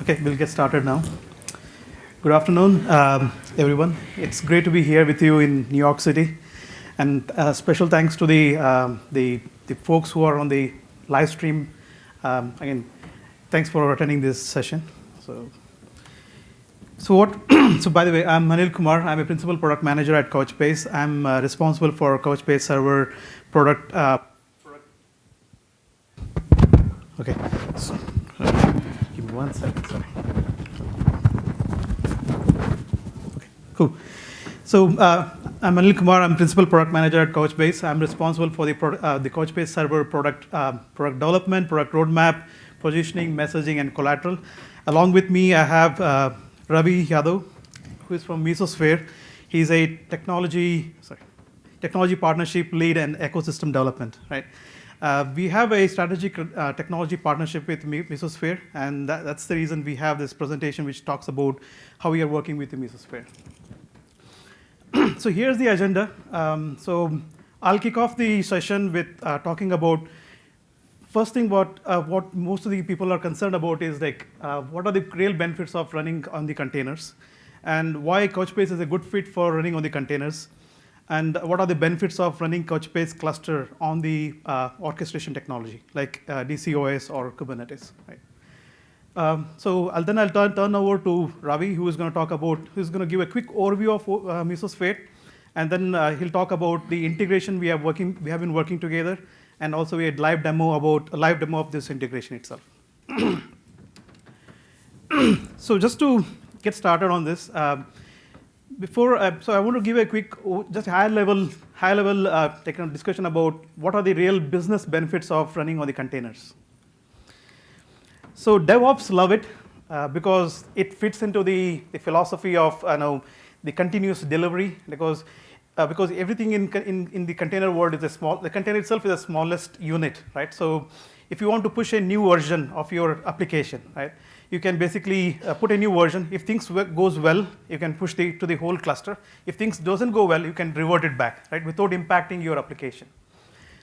Okay, we'll get started now. Good afternoon, everyone. It's great to be here with you in New York City, and special thanks to the folks who are on the live stream. Again, thanks for attending this session. So by the way, I'm Anil Kumar. I'm a principal product manager at Couchbase. I'm responsible for Couchbase server product. Okay. So, give me 1 second. Sorry. Okay. Cool. So I'm Anil Kumar. I'm principal product manager at Couchbase. I'm responsible for the Couchbase server product development, product roadmap, positioning, messaging, and collateral. Along with me, I have Ravi Yadav, who is from Mesosphere. He's a technology partnership lead and ecosystem development, right? We have a strategic technology partnership with Mesosphere, and that's the reason we have this presentation which talks about how we are working with the Mesosphere. So here's the agenda. So I'll kick off the session with talking about first thing what most of the people are concerned about is like what are the real benefits of running on the containers, and why Couchbase is a good fit for running on the containers. And what are the benefits of running Couchbase cluster on the orchestration technology, like DCOS or Kubernetes, right? So I'll turn over to Ravi, who's going to give a quick overview of Mesosphere, and then he'll talk about the integration we have been working together, and also a live demo of this integration itself. So just to get started on this. So I want to give a quick, just high-level discussion about what are the real business benefits of running on the containers. So DevOps love it because it fits into the philosophy of the continuous delivery, because everything in the container world is the container itself is the smallest unit, right? So if you want to push a new version of your application, right? You can basically put a new version. If things goes well, you can push to the whole cluster. If things doesn't go well, you can revert it back, right, without impacting your application.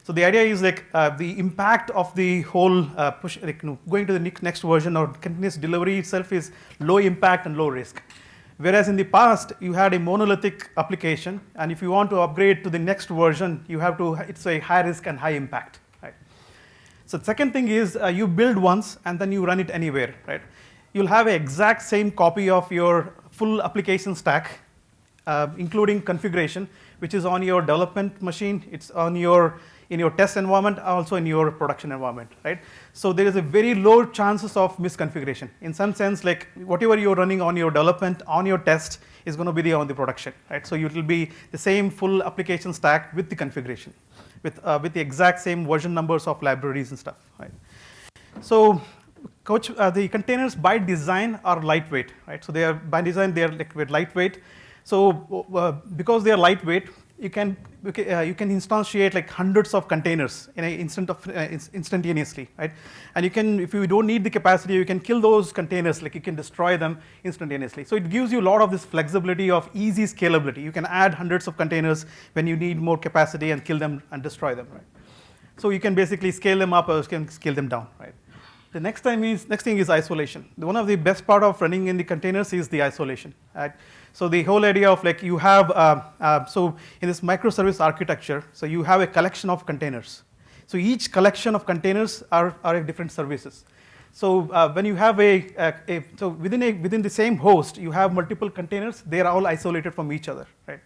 So the idea is like the impact of the whole push, going to the next version or continuous delivery itself is low impact and low risk. Whereas in the past, you had a monolithic application, and if you want to upgrade to the next version, it's a high risk and high impact, right? So the second thing is you build once and then you run it anywhere, right? You'll have an exact same copy of your full application stack, including configuration, which is on your development machine. It's in your test environment, also in your production environment, right? So there is a very low chances of misconfiguration. In some sense, like whatever you're running on your development, on your test, is going to be on the production, right? So it will be the same full application stack with the configuration, with the exact same version numbers of libraries and stuff, right? So the containers by design are lightweight, right? So by design they are lightweight. So because they are lightweight, you can instantiate like hundreds of containers in an instantaneously, right? And if you don't need the capacity, you can kill those containers, like you can destroy them instantaneously. So it gives you a lot of this flexibility of easy scalability. You can add hundreds of containers when you need more capacity and kill them and destroy them, right? So you can basically scale them up or you can scale them down, right? The next thing is isolation. One of the best part of running in the containers is the isolation, right? So the whole idea of like you have, so in this microservice architecture, so you have a collection of containers. So each collection of containers are different services. So when you have so within the same host, you have multiple containers. They are all isolated from each other, right?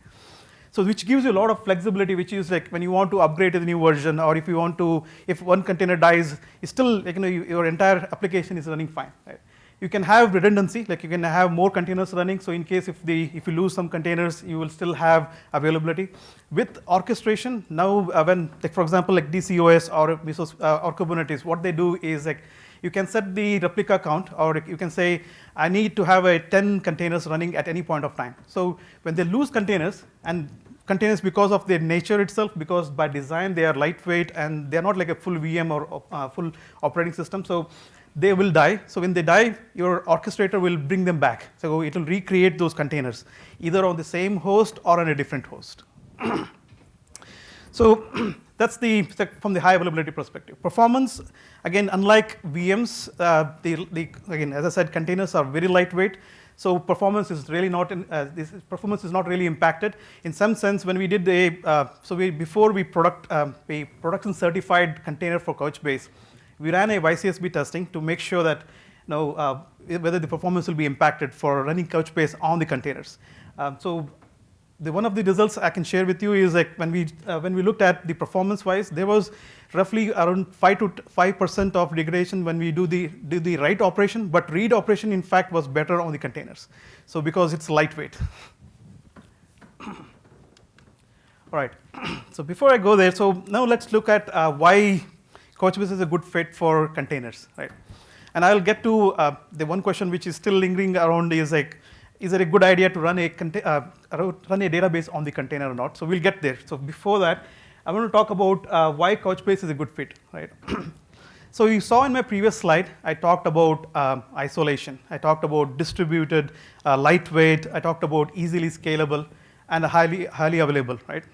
So which gives you a lot of flexibility, which is like when you want to upgrade to the new version, or if one container dies, it's still like, your entire application is running fine, right? You can have redundancy, like you can have more containers running. So in case if you lose some containers, you will still have availability. With orchestration, now when, like for example, like DCOS or Kubernetes, what they do is like you can set the replica count, or you can say, I need to have 10 containers running at any point of time. So when they lose containers, and containers because of their nature itself, because by design they are lightweight and they're not like a full VM or full operating system, so they will die. So when they die, your orchestrator will bring them back. So it will recreate those containers, either on the same host or on a different host. So that's from the high availability perspective. Performance, again, unlike VMs, again, as I said, containers are very lightweight. So performance is really not performance is not really impacted. In some sense, when we did before we production certified container for Couchbase, we ran a YCSB testing to make sure that whether the performance will be impacted for running Couchbase on the containers. So one of the results I can share with you is like when we looked at the performance-wise, there was roughly around 5% of degradation when we do the write operation, but read operation in fact was better on the containers. So because it's lightweight. All right. So before I go there, so now let's look at why Couchbase is a good fit for containers, right? And I'll get to the one question which is still lingering around is like, is it a good idea to run a database on the container or not? So we'll get there. So before that, I want to talk about why Couchbase is a good fit, right? So you saw in my previous slide, I talked about isolation. I talked about distributed, lightweight. I talked about easily scalable and highly available, right?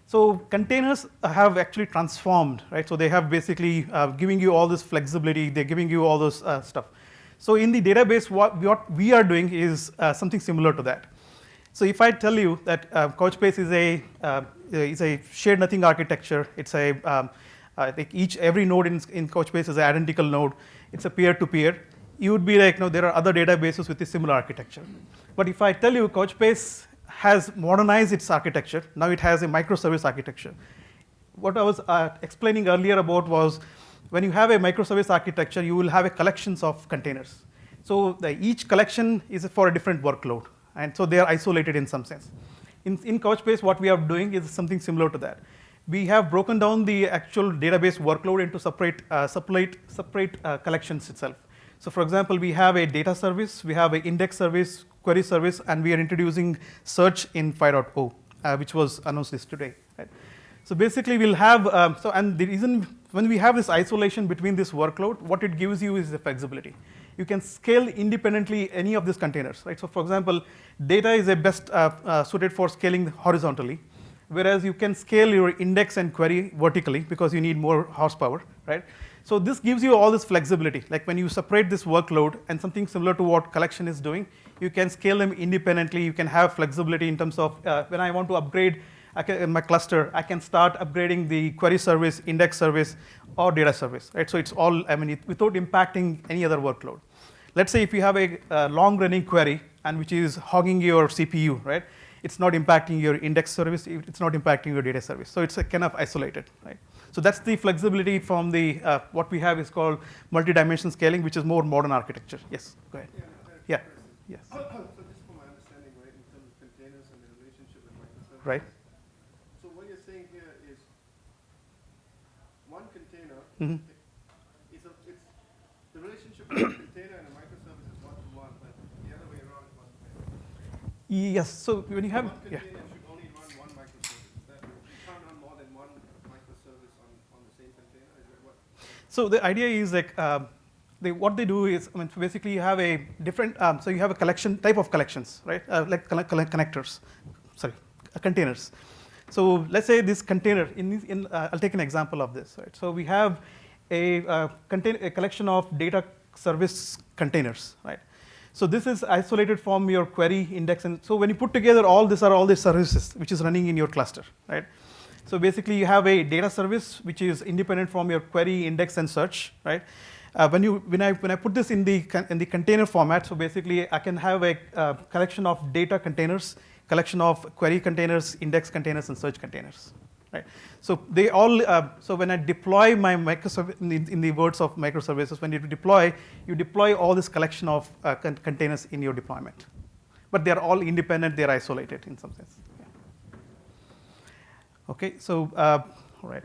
So containers have actually transformed, right? So they have basically giving you all this flexibility. They're giving you all this stuff. So in the database, what we are doing is something similar to that. So if I tell you that Couchbase is a shared nothing architecture, it's every node in Couchbase is an identical node. It's a peer-to-peer. You would be like, no, there are other databases with a similar architecture. But if I tell you Couchbase has modernized its architecture, now it has a microservice architecture. What I was explaining earlier about was, when you have a microservice architecture, you will have a collections of containers. So each collection is for a different workload, and so they are isolated in some sense. In Couchbase, what we are doing is something similar to that. We have broken down the actual database workload into separate collections itself. So for example, we have a data service, we have an index service, query service, and we are introducing search in 5.0, which was announced this today. Right? So basically, we'll have, and the reason when we have this isolation between this workload, what it gives you is the flexibility. You can scale independently any of these containers, right? So for example, data is best suited for scaling horizontally, whereas you can scale your index and query vertically because you need more horsepower, right? So this gives you all this flexibility. Like when you separate this workload and something similar to what collection is doing, you can scale them independently. You can have flexibility in terms of when I want to upgrade in my cluster, I can start upgrading the query service, index service, or data service, right? So it's all, without impacting any other workload. Let's say if you have a long-running query and which is hogging your CPU, right? It's not impacting your index service. It's not impacting your data service. So it's kind of isolated, right? So that's the flexibility from the what we have is called multi-dimension scaling, which is more modern architecture. Yes, go ahead. Yeah. Yes. So just from my understanding, right, in terms of containers and the relationship with microservices. Right. So what you're saying here is one container. Mm-hmm. It's the relationship between a container and a microservice is one-to-one, but the other way around it must be. Yes. So when you have one container should only run one microservice. You can't run more than one microservice on the same container. Is that what? So the idea is like what they do is, basically you have a different. So you have a collection type of collections, right? Like connectors, containers. So let's say this container. I'll take an example of this. Right. So we have a collection of data service containers, right? So this is isolated from your query index, and so when you put together all these are all the services which is running in your cluster, right? So basically, you have a data service which is independent from your query, index, and search, right? When I put this in the container format, so basically I can have a collection of data containers, collection of query containers, index containers, and search containers, right? So they all. So when I deploy my microservice, in the words of microservices, when you deploy all this collection of containers in your deployment, but they are all independent. They are isolated in some sense. Yeah. Okay. So all right.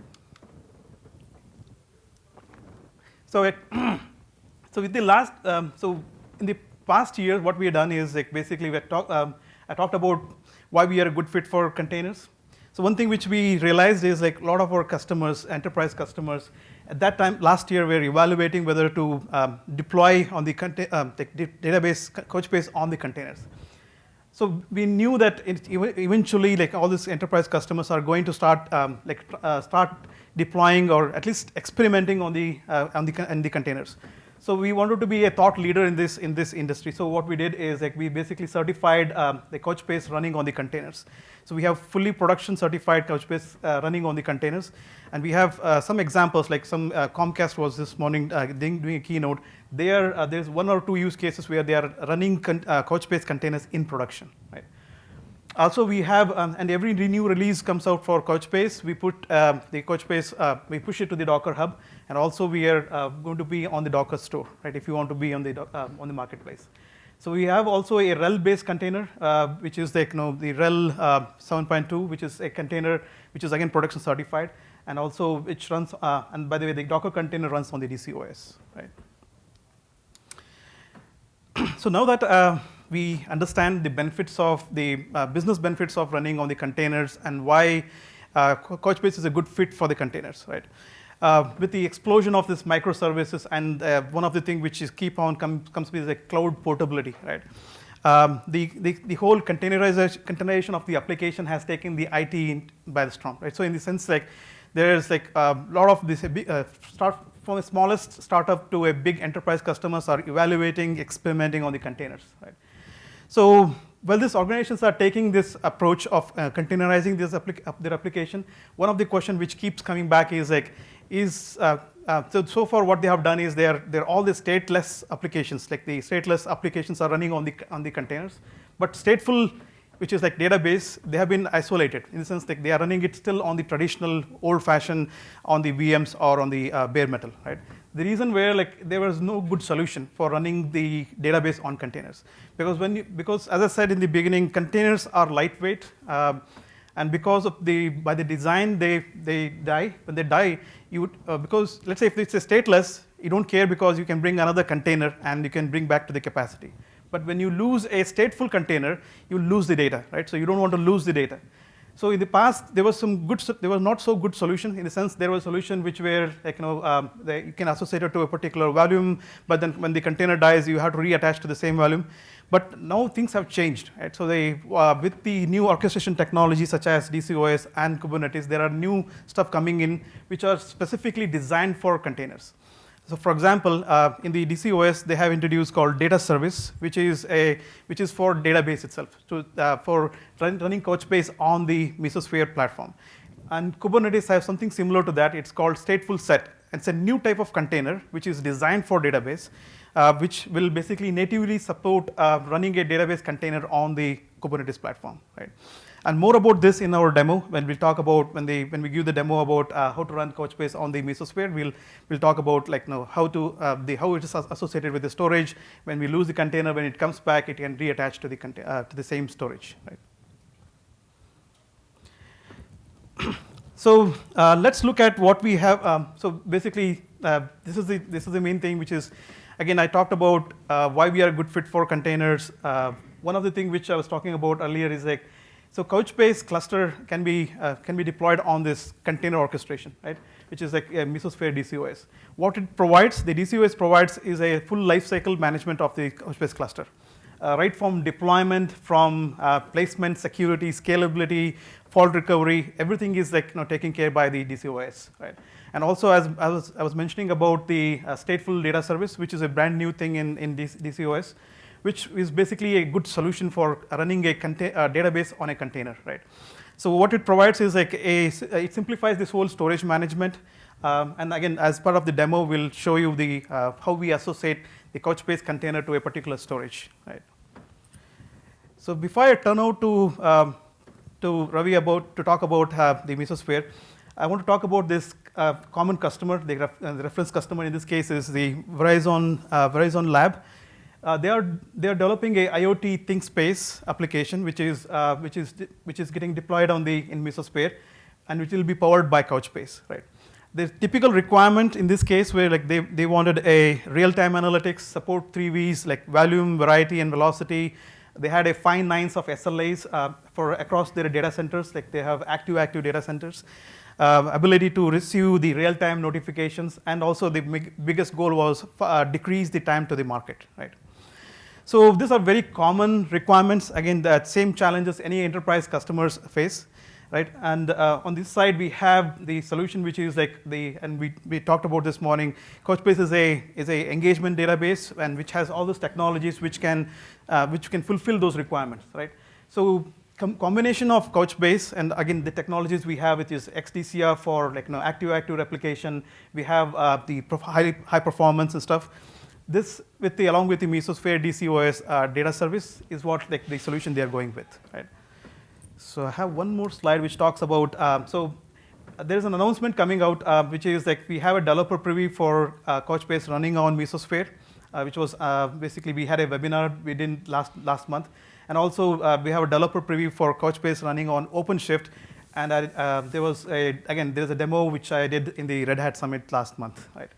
So with the last, so in the past year, what we have done is like basically I talked about why we are a good fit for containers. So one thing which we realized is like a lot of our customers, enterprise customers, at that time last year, were evaluating whether to deploy on the database Couchbase on the containers. So we knew that eventually, like all these enterprise customers are going to start start deploying or at least experimenting on the containers. So we wanted to be a thought leader in this industry. So what we did is like we basically certified the Couchbase running on the containers. So we have fully production certified Couchbase running on the containers, and we have some examples like some Comcast was this morning doing a keynote. There's 1 or 2 use cases where they are running Couchbase containers in production, right? Also, we have, and every new release comes out for Couchbase, we put the Couchbase, we push it to the Docker Hub, and also we are going to be on the Docker store, right? If you want to be on the marketplace. So we have also a RHEL-based container, which is the RHEL 7.2, which is a container which is again production certified, and also which runs. And by the way, the Docker container runs on the DCOS, right? So now that we understand the benefits of the business benefits of running on the containers and why Couchbase is a good fit for the containers, right? With the explosion of this microservices, and one of the things which is comes with the cloud portability, right? The whole containerization of the application has taken the IT by the storm, right? So in the sense, like there's like a lot of this start from the smallest startup to a big enterprise customers are evaluating, experimenting on the containers, right? So, well, these organizations are taking this approach of containerizing their application. One of the questions which keeps coming back is like, so far what they have done is they're all the stateless applications, like the stateless applications are running on the containers, but stateful, which is like database, they have been isolated in the sense that they are running it still on the traditional old-fashioned on the VMs or on the bare metal, right? The reason where like there was no good solution for running the database on containers, because as I said in the beginning, containers are lightweight, and because of by the design they die. When they die, you would because let's say if it's a stateless, you don't care because you can bring another container and you can bring back to the capacity. But when you lose a stateful container, you lose the data, right? So you don't want to lose the data. So in the past, there was not so good solution in the sense there was a solution which were like you can associate it to a particular volume, but then when the container dies, you have to reattach to the same volume. But now things have changed, right? So with the new orchestration technology such as DCOS and Kubernetes, there are new stuff coming in which are specifically designed for containers. So for example, in the DCOS, they have introduced called data service, which is for database itself, for running Couchbase on the Mesosphere platform. And Kubernetes has something similar to that. It's called stateful set. It's a new type of container which is designed for database, which will basically natively support running a database container on the Kubernetes platform, right? And more about this in our demo when we talk about when we give the demo about how to run Couchbase on the Mesosphere. We'll talk about like how it is associated with the storage. When we lose the container, when it comes back, it can reattach to the same storage, right? So let's look at what we have. So basically, this is the main thing, which is again I talked about why we are a good fit for containers. One of the things which I was talking about earlier is like, so Couchbase cluster can be deployed on this container orchestration, right? Which is like a Mesosphere DCOS. What it provides, the DCOS provides, is a full lifecycle management of the Couchbase cluster, right from deployment, from placement, security, scalability, fault recovery. Everything is like taken care by the DCOS, right? And also, as I was mentioning about the stateful data service, which is a brand new thing in DCOS. Which is basically a good solution for running a database on a container, right? So what it provides is like it simplifies this whole storage management. And again, as part of the demo, we'll show you how we associate the Couchbase container to a particular storage, right? So before I turn out to Ravi to talk about the Mesosphere, I want to talk about this common customer. The reference customer in this case is the Verizon Lab. They are developing a IoT ThinkSpace application, which is getting deployed in Mesosphere, and which will be powered by Couchbase, right? The typical requirement in this case where like they wanted a real-time analytics, support 3 Vs like volume, variety, and velocity. They had a fine nines of SLAs for across their data centers, like they have active data centers. Ability to receive the real-time notifications, and also the biggest goal was decrease the time to the market, right? So these are very common requirements. Again, the same challenges any enterprise customers face, right? And on this side, we have the solution, which is like and we talked about this morning. Couchbase is a engagement database, and which has all those technologies which can fulfill those requirements, right? So combination of Couchbase and again the technologies we have, which is XDCR for like active replication. We have the high performance and stuff. This along with the Mesosphere DCOS data service is what like the solution they are going with, right? So I have one more slide which talks about there is an announcement coming out which is like we have a developer preview for Couchbase running on Mesosphere, which was basically we had a webinar we did last month, and also we have a developer preview for Couchbase running on OpenShift, and there's a demo which I did in the Red Hat Summit last month, right?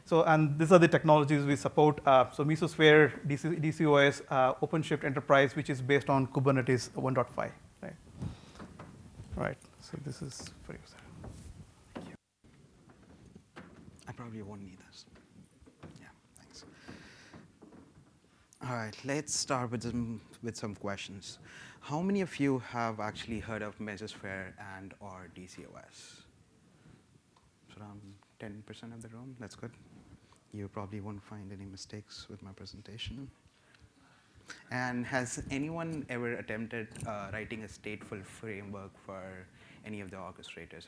So, and these are the technologies we support. So Mesosphere DCOS OpenShift Enterprise, which is based on Kubernetes 1.5, right? Right. So this is for you, sir. Thank you. I probably won't need this. Yeah, thanks. All right, let's start with some questions. How many of you have actually heard of Mesosphere and or DCOS? It's around 10% of the room. That's good. You probably won't find any mistakes with my presentation. And has anyone ever attempted writing a stateful framework for any of the orchestrators?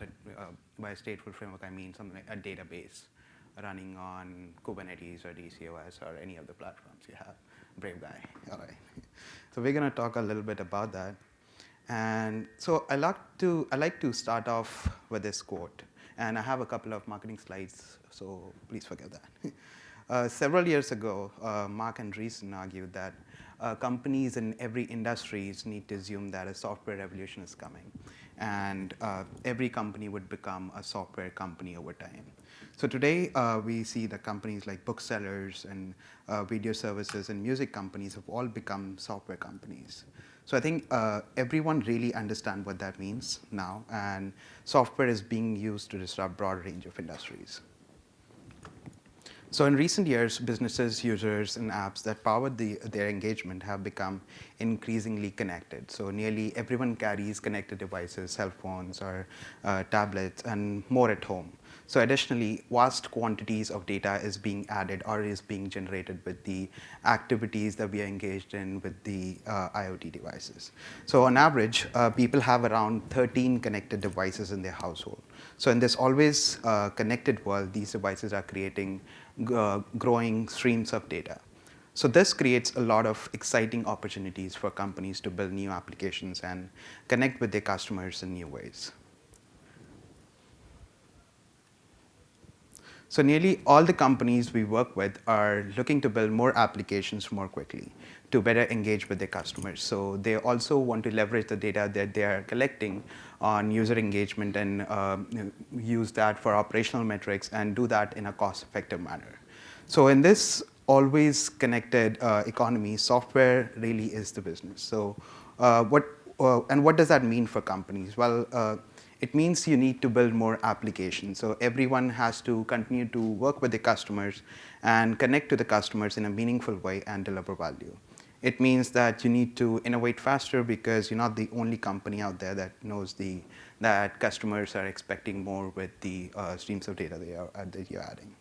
By stateful framework, I mean something like a database running on Kubernetes or DCOS or any of the platforms you have. Brave guy. All right. So we're going to talk a little bit about that. And so I like to start off with this quote. And I have a couple of marketing slides, so please forgive that. Several years ago, Mark Andreessen argued that companies in every industry need to assume that a software revolution is coming, and every company would become a software company over time. So today, we see that companies like booksellers and video services and music companies have all become software companies. So I think everyone really understands what that means now, and software is being used to disrupt a broad range of industries. So in recent years, businesses, users, and apps that power their engagement have become increasingly connected. So nearly everyone carries connected devices, cell phones, or tablets, and more at home. So additionally, vast quantities of data is being added or is being generated with the activities that we are engaged in with the IoT devices. So on average, people have around 13 connected devices in their household. So in this always connected world, these devices are creating growing streams of data. So this creates a lot of exciting opportunities for companies to build new applications and connect with their customers in new ways. So nearly all the companies we work with are looking to build more applications more quickly to better engage with their customers. So they also want to leverage the data that they are collecting on user engagement and use that for operational metrics and do that in a cost-effective manner. So in this always connected economy, software really is the business. So what does that mean for companies? Well, it means you need to build more applications. So everyone has to continue to work with the customers and connect to the customers in a meaningful way and deliver value. It means that you need to innovate faster because you're not the only company out there that knows that customers are expecting more with the streams of data that you're adding.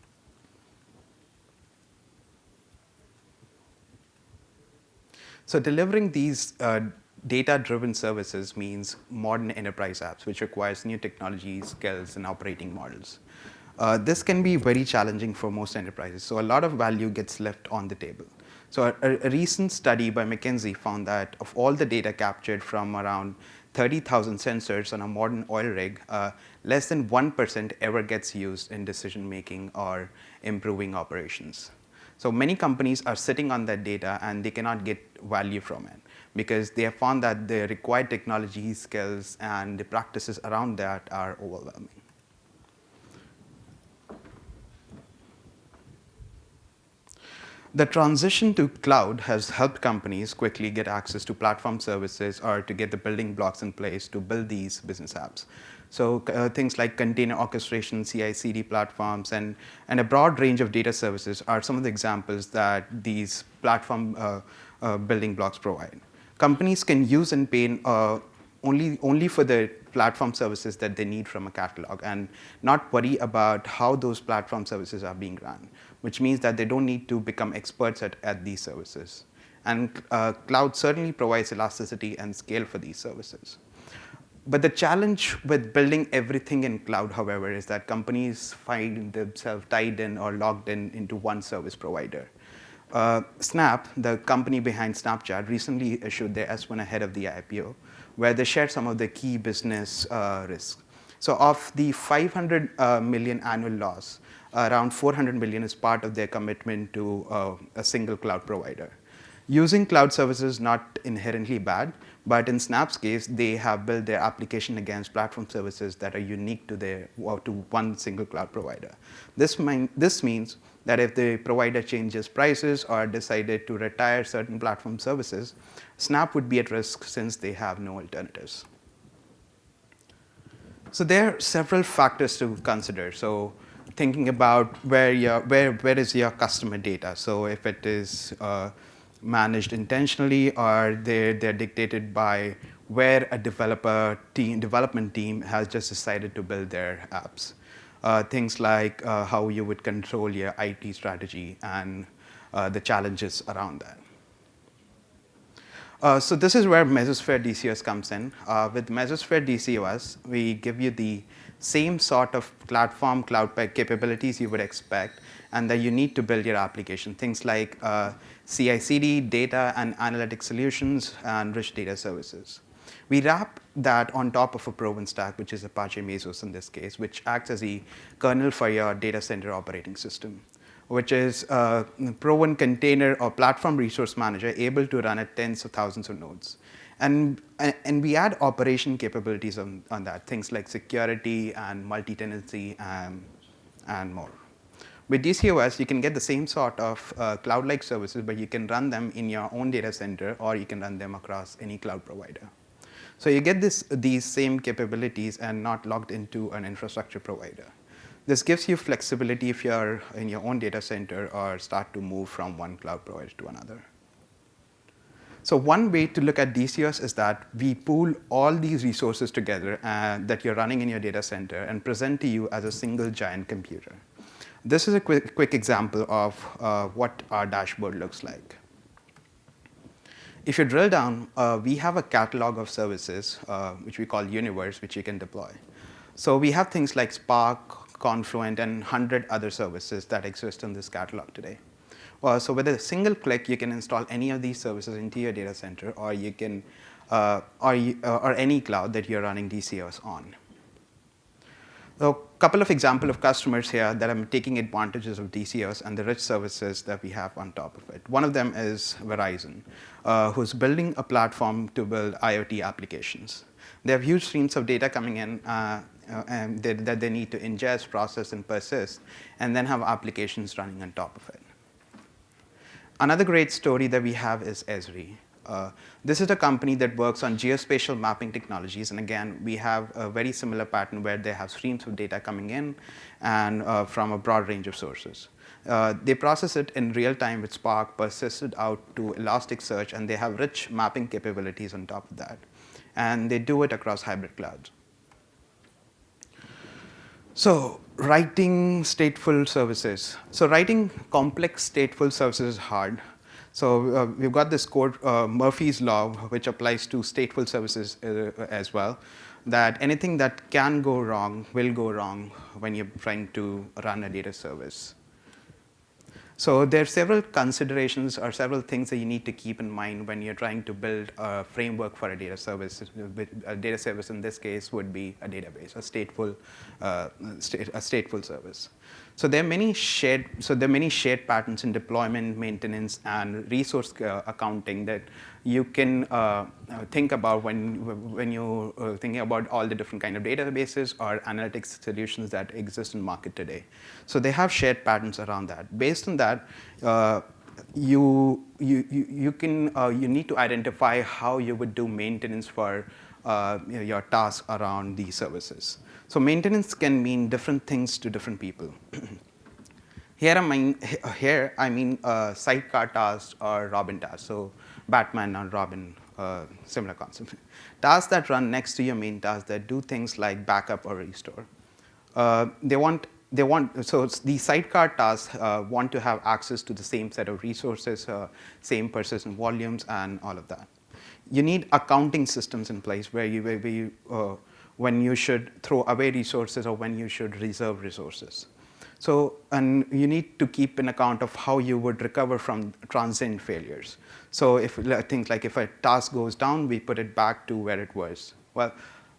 So delivering these data-driven services means modern enterprise apps, which requires new technology, skills, and operating models. This can be very challenging for most enterprises, so a lot of value gets left on the table. So a recent study by McKinsey found that of all the data captured from around 30,000 sensors on a modern oil rig, less than 1% ever gets used in decision-making or improving operations. So many companies are sitting on that data and they cannot get value from it because they have found that the required technology, skills, and the practices around that are overwhelming. The transition to cloud has helped companies quickly get access to platform services or to get the building blocks in place to build these business apps. So things like container orchestration, CI/CD platforms, and a broad range of data services are some of the examples that these platform building blocks provide. Companies can use and pay only for the platform services that they need from a catalog and not worry about how those platform services are being run, which means that they don't need to become experts at these services. And cloud certainly provides elasticity and scale for these services. But the challenge with building everything in cloud, however, is that companies find themselves tied in or logged in into one service provider. Snap, the company behind Snapchat, recently issued their S1 ahead of the IPO, where they shared some of the key business risks. So of the 500 million annual loss, around 400 million is part of their commitment to a single cloud provider. Using cloud services is not inherently bad, but in Snap's case, they have built their application against platform services that are unique to one single cloud provider. This means that if the provider changes prices or decided to retire certain platform services, Snap would be at risk since they have no alternatives. So there are several factors to consider. So thinking about where is your customer data. So if it is managed intentionally, or they're dictated by where a development team has just decided to build their apps. Things like how you would control your IT strategy and the challenges around that. So this is where Mesosphere DCS comes in. With Mesosphere DCOS, we give you the same sort of platform cloud capabilities you would expect and that you need to build your application. Things like CI/CD, data and analytic solutions, and rich data services. We wrap that on top of a proven stack, which is Apache Mesos in this case, which acts as the kernel for your data center operating system, which is a proven container or platform resource manager able to run at tens of thousands of nodes. And we add operation capabilities on that, things like security and multi-tenancy and more. With DCOS, you can get the same sort of cloud-like services, but you can run them in your own data center, or you can run them across any cloud provider. So you get these same capabilities and not logged into an infrastructure provider. This gives you flexibility if you're in your own data center or start to move from one cloud provider to another. So one way to look at DCOS is that we pool all these resources together that you're running in your data center and present to you as a single giant computer. This is a quick example of what our dashboard looks like. If you drill down, we have a catalog of services, which we call Universe, which you can deploy. So we have things like Spark, Confluent, and 100 other services that exist in this catalog today. So with a single click, you can install any of these services into your data center, or you can, or any cloud that you're running DCOS on. So a couple of examples of customers here that are taking advantages of DCOS and the rich services that we have on top of it. One of them is Verizon, who's building a platform to build IoT applications. They have huge streams of data coming in and that they need to ingest, process, and persist, and then have applications running on top of it. Another great story that we have is Ezra. This is a company that works on geospatial mapping technologies, and again, we have a very similar pattern where they have streams of data coming in and from a broad range of sources. They process it in real time with Spark, persist it out to Elasticsearch, and they have rich mapping capabilities on top of that. And they do it across hybrid clouds. So writing stateful services. So writing complex stateful services is hard. So we've got this code, Murphy's Law, which applies to stateful services as well, that anything that can go wrong will go wrong when you're trying to run a data service. So there are several considerations or several things that you need to keep in mind when you're trying to build a framework for a data service. A data service in this case would be a database, a stateful service. So there are many shared patterns in deployment, maintenance, and resource accounting that you can think about when you're thinking about all the different kind of databases or analytics solutions that exist in market today. So they have shared patterns around that. Based on that, you need to identify how you would do maintenance for your tasks around these services. So maintenance can mean different things to different people. Here I mean sidecar tasks or Robin tasks. So Batman and Robin, similar concept. Tasks that run next to your main task that do things like backup or restore. So the sidecar tasks want to have access to the same set of resources, same persistent volumes, and all of that. You need accounting systems in place when you should throw away resources or when you should reserve resources. So, and you need to keep an account of how you would recover from transient failures. So if things like if a task goes down, we put it back to where it was. Well,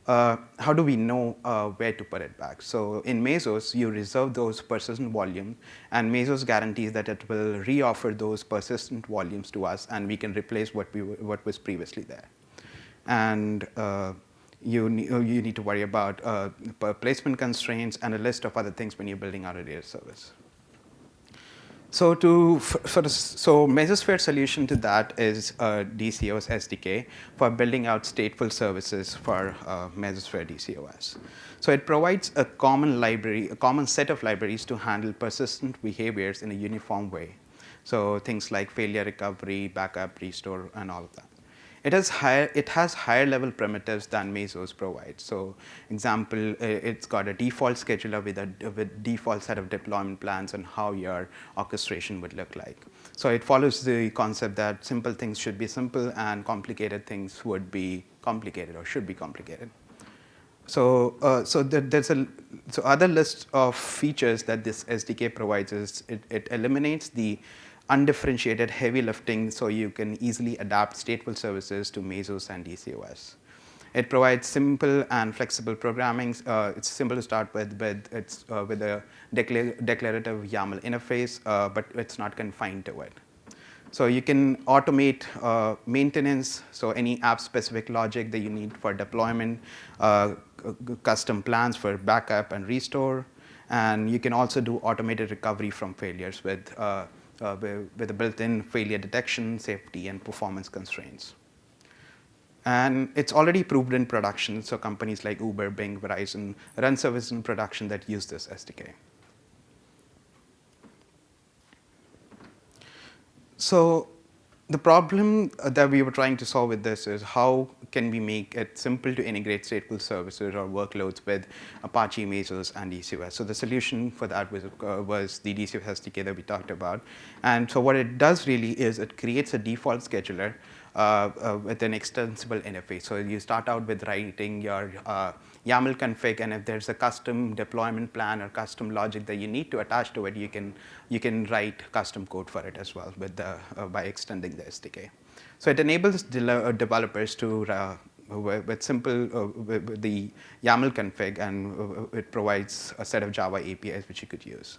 how do we know where to put it back? So in Mesos, you reserve those persistent volumes, and Mesos guarantees that it will reoffer those persistent volumes to us, and we can replace what was previously there. And you need to worry about placement constraints and a list of other things when you're building out a data service. So Mesosphere solution to that is DCOS SDK for building out stateful services for Mesosphere DCOS. So it provides a common library, a common set of libraries to handle persistent behaviors in a uniform way. So things like failure recovery, backup, restore, and all of that. It has higher level primitives than Mesos provides. So example, it's got a default scheduler with default set of deployment plans and how your orchestration would look like. So it follows the concept that simple things should be simple and complicated things would be complicated or should be complicated. So, there's other list of features that this SDK provides is it eliminates the undifferentiated heavy lifting, so you can easily adapt stateful services to Mesos and DCOS. It provides simple and flexible programming. It's simple to start with a declarative YAML interface, but it's not confined to it. So you can automate maintenance, so any app-specific logic that you need for deployment, custom plans for backup and restore, and you can also do automated recovery from failures with a built-in failure detection, safety, and performance constraints. And it's already proved in production, so companies like Uber, Bing, Verizon run services in production that use this SDK. So the problem that we were trying to solve with this is how can we make it simple to integrate stateful services or workloads with Apache, Mesos, and DCOS. So the solution for that was the DCOS SDK that we talked about. And so what it does really is it creates a default scheduler with an extensible interface. So you start out with writing your YAML config, and if there's a custom deployment plan or custom logic that you need to attach to it, you can write custom code for it as well by extending the SDK. So it enables developers to with the YAML config, and it provides a set of Java APIs which you could use.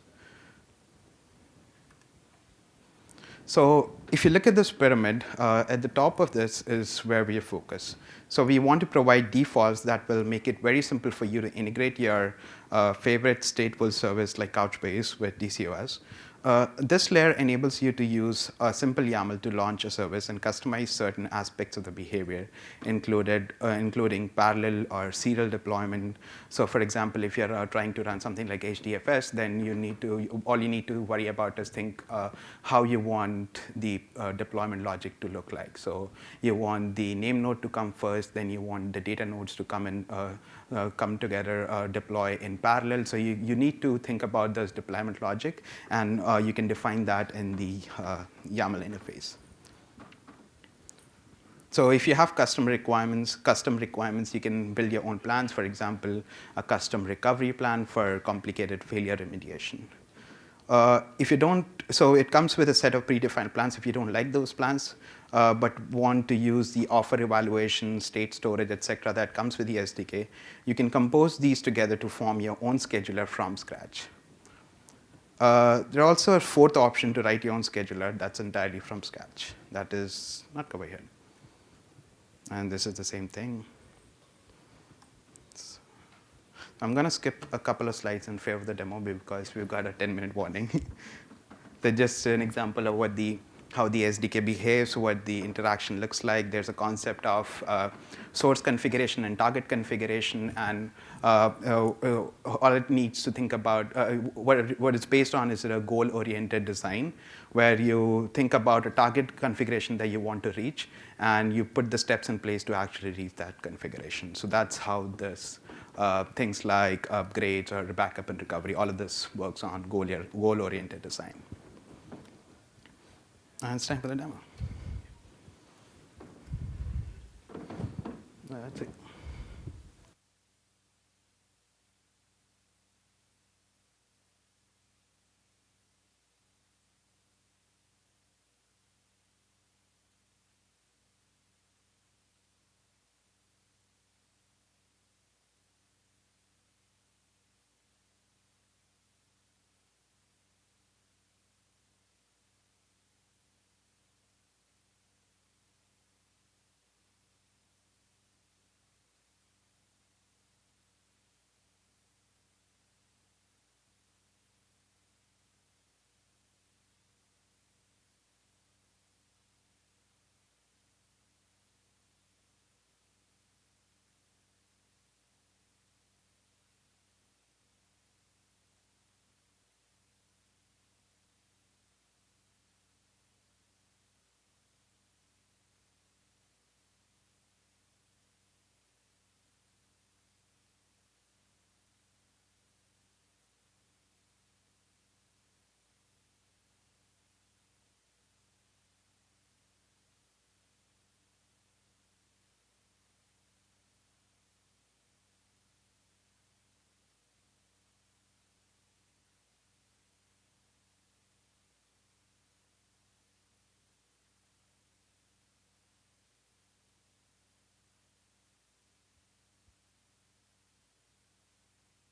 So if you look at this pyramid, at the top of this is where we focus. So we want to provide defaults that will make it very simple for you to integrate your favorite stateful service like Couchbase with DCOS. This layer enables you to use a simple YAML to launch a service and customize certain aspects of the behavior, including parallel or serial deployment. So for example, if you're trying to run something like HDFS, then all you need to worry about is think how you want the deployment logic to look like. So you want the name node to come first, then you want the data nodes to come together, deploy in parallel. So you need to think about this deployment logic, and you can define that in the YAML interface. So if you have custom requirements, you can build your own plans. For example, a custom recovery plan for complicated failure remediation. If you don't, so it comes with a set of predefined plans. If you don't like those plans, but want to use the offer evaluation, state storage, etc., that comes with the SDK, you can compose these together to form your own scheduler from scratch. There's also a fourth option to write your own scheduler that's entirely from scratch. That is not covered here. And this is the same thing. I'm going to skip a couple of slides in favor of the demo because we've got a 10-minute warning. That's just an example of what the how the SDK behaves, what the interaction looks like. There's a concept of source configuration and target configuration, and all it needs to think about, what it's based on is a goal-oriented design, where you think about a target configuration that you want to reach, and you put the steps in place to actually reach that configuration. So that's how this things like upgrades or backup and recovery, all of this works on goal-oriented design. And it's time for the demo. That's it.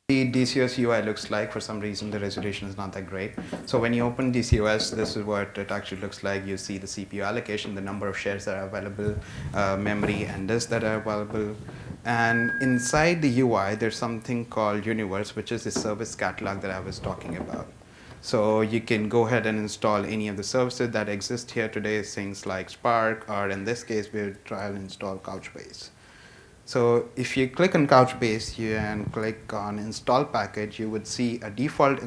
The DCOS UI looks like. For some reason, the resolution is not that great. So when you open DCOS, this is what it actually looks like. You see the CPU allocation, the number of shares that are available, memory and disks that are available. And inside the UI, there's something called Universe, which is the service catalog that I was talking about. So you can go ahead and install any of the services that exist here today, things like Spark, or in this case, we'll try and install Couchbase. So if you click on Couchbase and click on Install Package, you would see a default,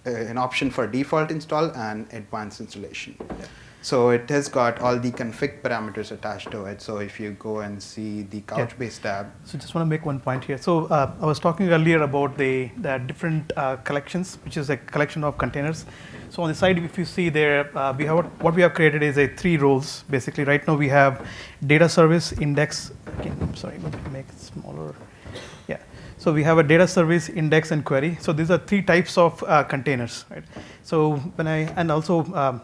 an option for default install and advanced installation. Yeah. So it has got all the config parameters attached to it. So if you go and see the Couchbase tab. So just want to make one point here. So I was talking earlier about the different collections, which is a collection of containers. So on the side, if you see there, we have what we have created is a 3 roles. Basically, right now we have data service, index. Again, I'm sorry, I'm going to make it smaller. Yeah. So we have a data service, index, and query. So these are 3 types of containers, right? So when and also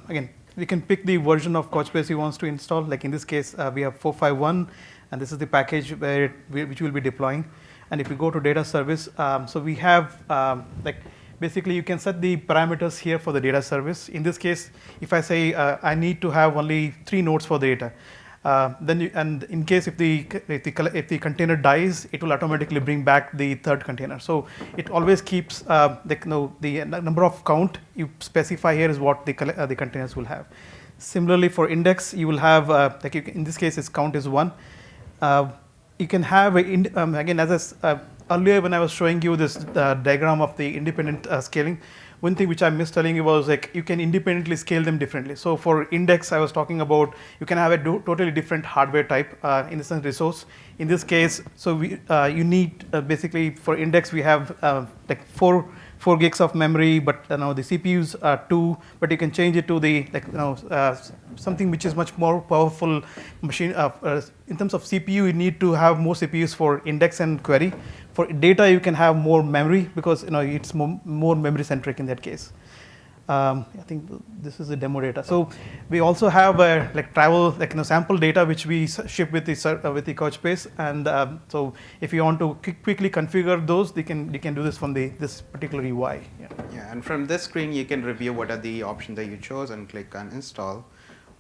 again, we can pick the version of Couchbase he wants to install. Like in this case, we have 451, and this is the package which we'll be deploying. And if we go to data service, so we have like basically you can set the parameters here for the data service. In this case, if I say I need to have only 3 nodes for data, then and in case if the container dies, it will automatically bring back the 3rd container. So it always keeps the number of count you specify here is what the containers will have. Similarly, for index, you will have in this case, its count is 1. You can have again as earlier when I was showing you this diagram of the independent scaling. One thing which I missed telling you was like you can independently scale them differently. So for index, I was talking about you can have a totally different hardware type, in the sense resource. In this case, so you need basically for index we have like 4 gigs of memory, but now the CPUs are 2. But you can change it to the something which is much more powerful machine. In terms of CPU, you need to have more CPUs for index and query. For data, you can have more memory because it's more memory centric in that case. I think this is the demo data. So we also have travel sample data which we ship with the Couchbase, and so if you want to quickly configure those, you can do this from this particular UI. Yeah, and from this screen you can review what are the options that you chose and click on install.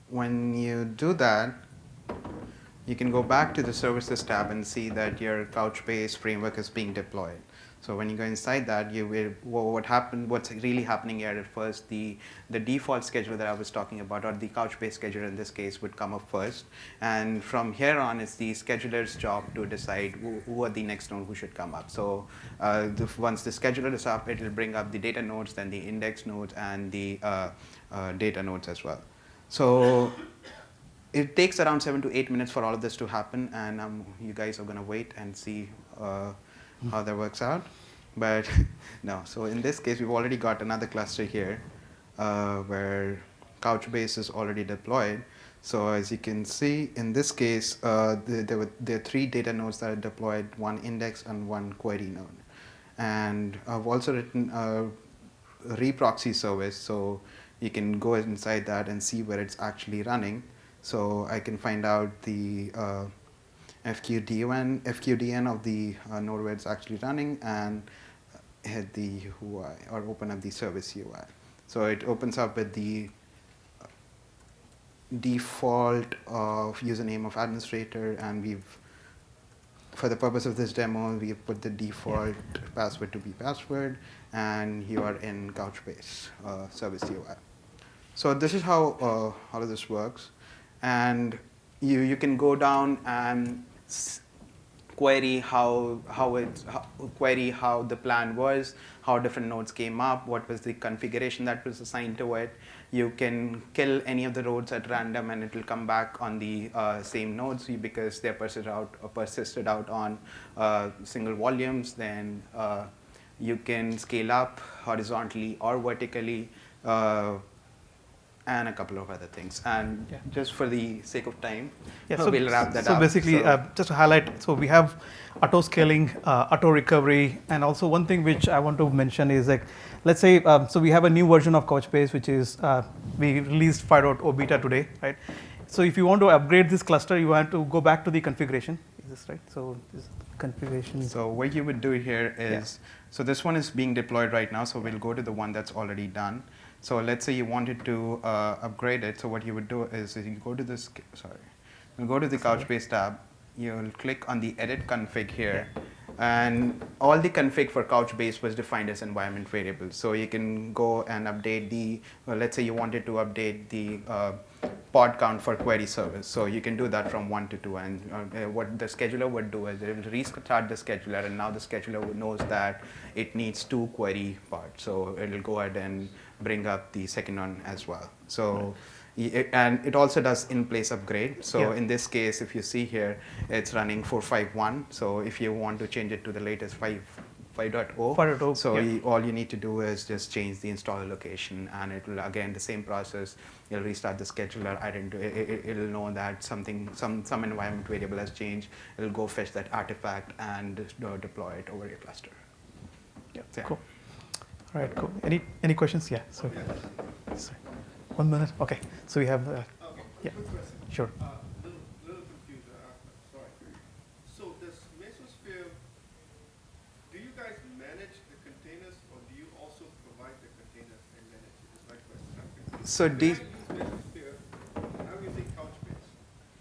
When you do that, you can go back to the services tab and see that your Couchbase framework is being deployed. So when you go inside that, you will, what's really happening here at first, the default scheduler that I was talking about, or the Couchbase scheduler in this case, would come up first. And from here on, it's the scheduler's job to decide who are the next node who should come up. So once the scheduler is up, it will bring up the data nodes, then the index nodes, and the data nodes as well. So it takes around 7 to 8 minutes for all of this to happen, and you guys are going to wait and see how that works out. But no, so in this case, we've already got another cluster here where Couchbase is already deployed. So as you can see, in this case, there are 3 data nodes that are deployed, 1 index and 1 query node. And I've also written a reproxy service, so you can go inside that and see where it's actually running. So I can find out the FQDN of the node where it's actually running, and hit the UI or open up the service UI. So it opens up with the default of username of administrator, and for the purpose of this demo, we've put the default password to be password, and you are in Couchbase service UI. So this is how all of this works, and you can go down and query how the plan was, how different nodes came up, what was the configuration that was assigned to it. You can kill any of the nodes at random, and it will come back on the same nodes because they're persisted out on single volumes. Then you can scale up horizontally or vertically, and a couple of other things. And just for the sake of time, we'll wrap that up. So basically, just to highlight, so we have auto scaling, auto recovery, and also one thing which I want to mention is like, let's say, so we have a new version of Couchbase, which is, we released 5.0 beta today, right? So if you want to upgrade this cluster, you have to go back to the configuration. Is this right? So this configuration. So what you would do here is, so this one is being deployed right now, so we'll go to the one that's already done. So let's say you wanted to upgrade it. So what you would do is you go to this, you go to the Couchbase tab, you'll click on the edit config here, and all the config for Couchbase was defined as environment variables. So you can go and update the, let's say you wanted to update the pod count for query service. So you can do that from 1 to 2, and what the scheduler would do is it will restart the scheduler, and now the scheduler knows that it needs 2 query pods. So it will go ahead and bring up the second one as well. So, and it also does in-place upgrade. So in this case, if you see here, it's running 4.5.1. So if you want to change it to the latest 5.0, so all you need to do is just change the installer location, and it will, again, the same process. You'll restart the scheduler, it'll know that some environment variable has changed. It'll go fetch that artifact and deploy it over your cluster. Cool. All right, cool. Any questions? Yeah. So, 1 minute. Okay. So we have. Okay. Quick question. Sure. Little confused. Sorry. So does Mesosphere, do you guys manage the containers, or do you also provide the containers and manage it? Is my question. So when I use Mesosphere, I'm using Couchbase.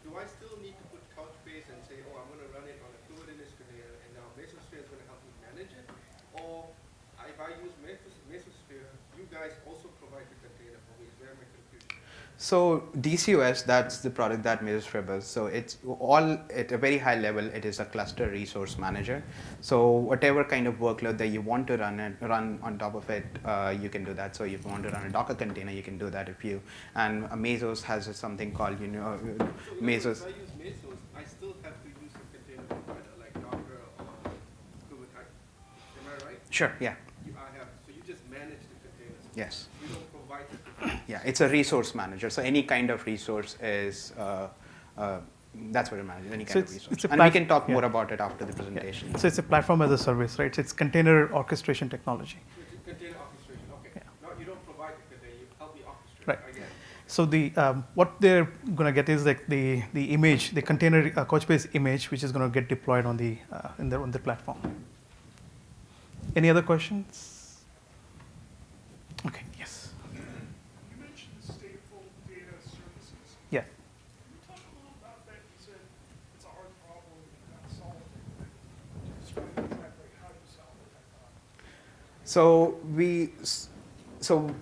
Do I still need to put Couchbase and say, oh, I'm going to run it on a Kubernetes container, and now Mesosphere is going to help me manage it? Or if I use Mesosphere, you guys also provide the container for me. Is where my confusion? So DCOS, that's the product that Mesosphere builds. So it's all at a very high level. It is a cluster resource manager. So whatever kind of workload that you want to run on top of it, you can do that. So if you want to run a Docker container, you can do that. And Mesos has something called, so Mesos. If I use Mesos, I still have to use a container provider like Docker or Kubernetes. Am I right? Sure. Yeah. So you just manage the containers. Yes. You don't provide the containers. Yeah, it's a resource manager. So any kind of resource is, that's what it manages, any kind of resource. And we can talk more about it after the presentation. So it's a platform as a service, right? So it's container orchestration technology. It's container orchestration, okay. No, you don't provide the container, you help me orchestrate. Right. I get it. So the what they're going to get is like the image, the container Couchbase image, which is going to get deployed on the on the platform. Any other questions? Okay. Yes. You mentioned stateful data services. Yeah. Can you talk a little about that? You said it's a hard problem, you got to solve it. Describe exactly how you solve it. So so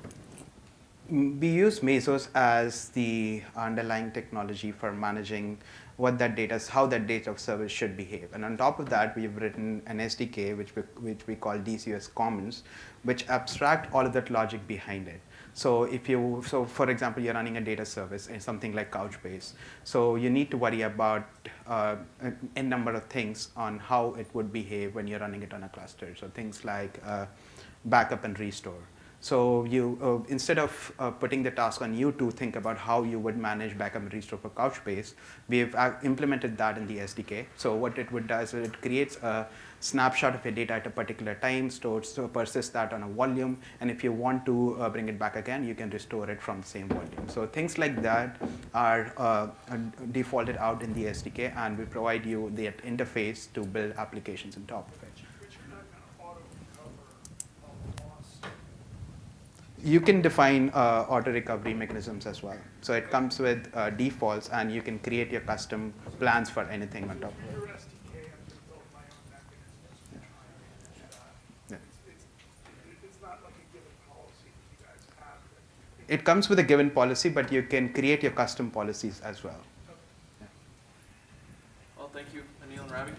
we use Mesos as the underlying technology for managing what that data, how that data service should behave. And on top of that, we've written an SDK, which we call DCOS Commons, which abstract all of that logic behind it. So for example, you're running a data service in something like Couchbase. So you need to worry about a number of things on how it would behave when you're running it on a cluster. So things like backup and restore. So you, instead of putting the task on you to think about how you would manage backup and restore for Couchbase, we've implemented that in the SDK. So what it would do is it creates a snapshot of your data at a particular time, persists that on a volume, and if you want to bring it back again, you can restore it from the same volume. So things like that are defaulted out in the SDK, and we provide you the interface to build applications on top of it. You can define auto recovery mechanisms as well. So it comes with defaults, and you can create your custom plans for anything on top of it. It comes with a given policy, but you can create your custom policies as well. Well, thank you, Anil and Ravi.